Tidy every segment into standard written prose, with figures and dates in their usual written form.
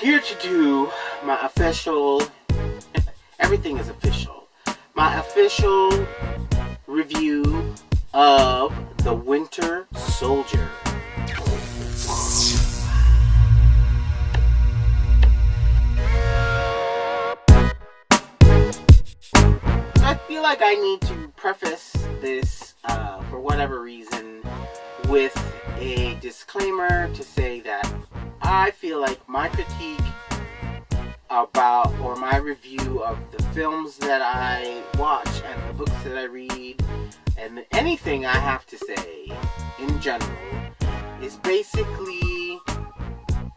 Here to do my official, everything is official, my official review of The Winter Soldier. I feel like I need to preface this, for whatever reason, with a disclaimer to say that I feel like my critique about, or my review of the films that I watch and the books that I read and anything I have to say in general is basically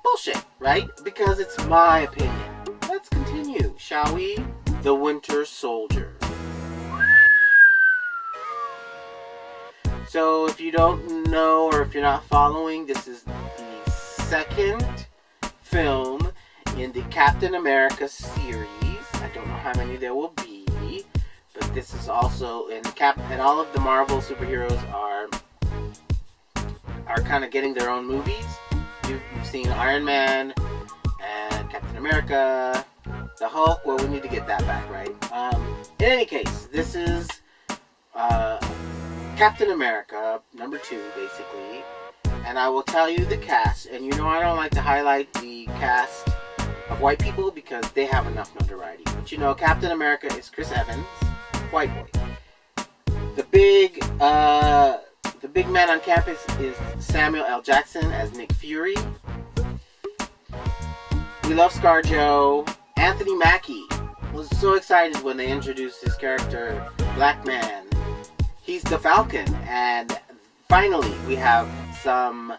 bullshit, right? Because it's my opinion. Let's continue, shall we? The Winter Soldier. So if you don't know, or if you're not following, this is the second film in the Captain America series. I don't know how many there will be, but this is also in and all of the Marvel superheroes are kind of getting their own movies. You've seen Iron Man and Captain America, the Hulk. Well, we need to get that back, right? In any case, this is Captain America, number 2, basically. And I will tell you the cast. And you know I don't like to highlight the cast of white people because they have enough notoriety. But you know, Captain America is Chris Evans, white boy. The big man on campus is Samuel L. Jackson as Nick Fury. We love ScarJo. Anthony Mackie was so excited when they introduced his character, Black Man. He's the Falcon, and finally we have some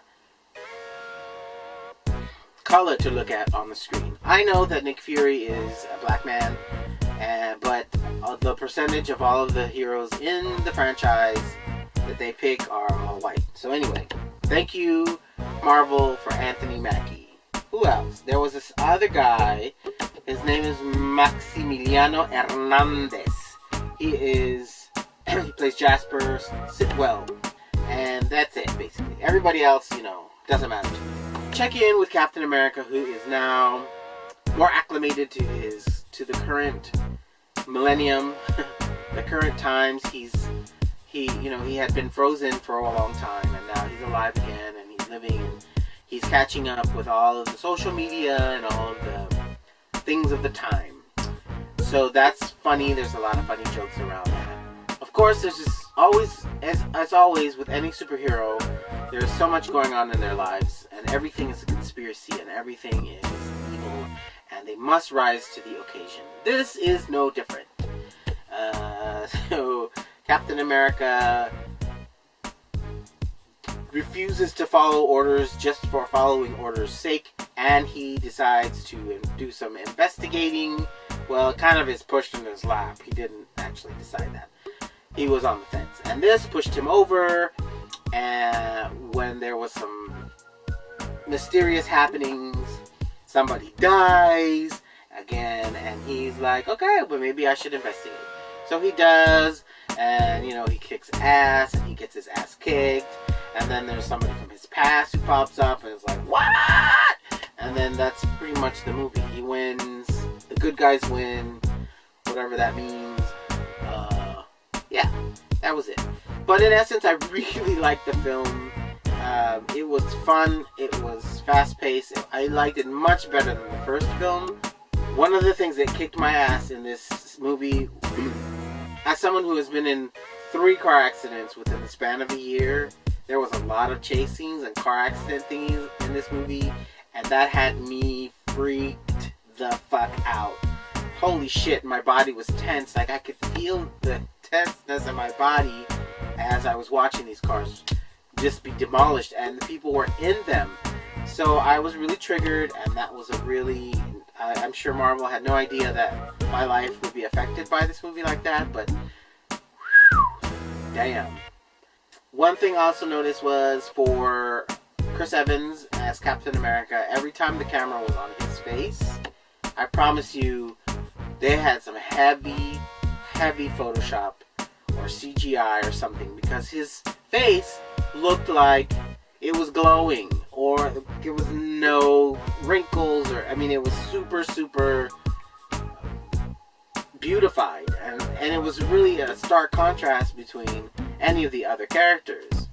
color to look at on the screen. I know that Nick Fury is a black man, but the percentage of all of the heroes in the franchise that they pick are all white. So anyway, thank you, Marvel, for Anthony Mackie. Who else? There was this other guy. His name is Maximiliano Hernandez. He plays Jasper Sitwell. And that's it, basically. Everybody else, doesn't matter to me. Check in with Captain America, who is now more acclimated to the current millennium, the current times. He had been frozen for a long time, and now he's alive again, and he's living, and he's catching up with all of the social media and all of the things of the time. So that's funny. There's a lot of funny jokes around that. Of course, there's just always, as always with any superhero, there's so much going on in their lives, and everything is a conspiracy, and everything is evil, and they must rise to the occasion. This is no different. So Captain America refuses to follow orders just for following orders' sake, and he decides to do some investigating. Well, it kind of is pushed in his lap. He didn't actually decide that. He was on the fence. And this pushed him over, and when there was some mysterious happenings, somebody dies again, and he's like, okay, but maybe I should investigate. So he does, and he kicks ass, and he gets his ass kicked, and then there's somebody from his past who pops up and is like, what? And then that's pretty much the movie. He wins, the good guys win, whatever that means. Yeah, that was it. But in essence, I really liked the film. It was fun. It was fast-paced. I liked it much better than the first film. One of the things that kicked my ass in this movie, as someone who has been in 3 car accidents within the span of a year, there was a lot of chase scenes and car accident thingies in this movie, and that had me freaked the fuck out. Holy shit, my body was tense. Like, I could feel the tenseness in my body as I was watching these cars just be demolished, and the people were in them. So I was really triggered, and that was a really... I'm sure Marvel had no idea that my life would be affected by this movie like that, but... damn. One thing I also noticed was for Chris Evans as Captain America, every time the camera was on his face, I promise you, they had some heavy Photoshop or CGI or something, because his face looked like it was glowing, or there was no wrinkles, or I mean, it was super, super beautified, and it was really a stark contrast between any of the other characters.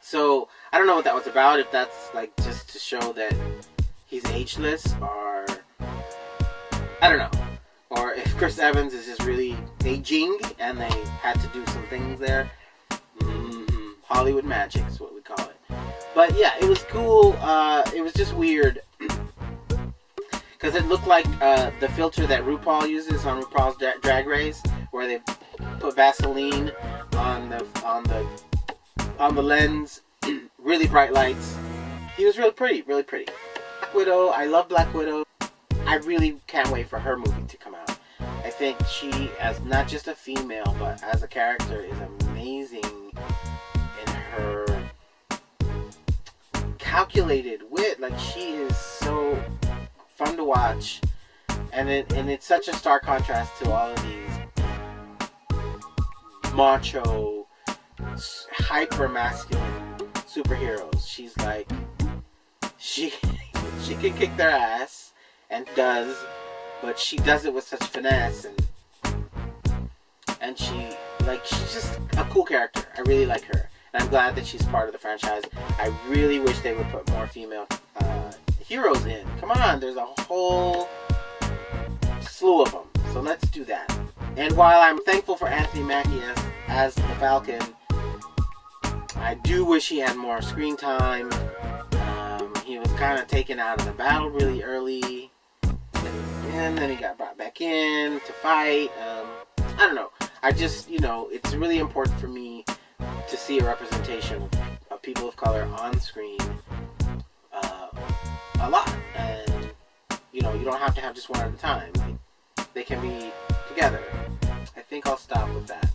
So I don't know what that was about, if that's like just to show that he's ageless, or I don't know, or if Chris Evans is just really aging and they had to do some things there. Hollywood magic is what we call it. But yeah, it was cool. It was just weird because it looked like the filter that RuPaul uses on RuPaul's Drag Race, where they put Vaseline on the lens, really bright lights. He was really pretty, really pretty. Black Widow, I love Black Widow. I really can't wait for her movie to come out. I think she, as not just a female, but as a character, is amazing in her calculated wit. Like, she is so fun to watch, and it's such a stark contrast to all of these macho, hyper masculine superheroes. She's like, she can kick their ass, and does, but she does it with such finesse, and she's just a cool character. I really like her, and I'm glad that she's part of the franchise. I really wish they would put more female heroes in. Come on, there's a whole slew of them, so let's do that. And while I'm thankful for Anthony Mackie as the Falcon, I do wish he had more screen time. He was kind of taken out of the battle really early, and then he got brought back in to fight. I don't know. I just, it's really important for me to see a representation of people of color on screen a lot. And, you don't have to have just one at a time. Like, they can be together. I think I'll stop with that.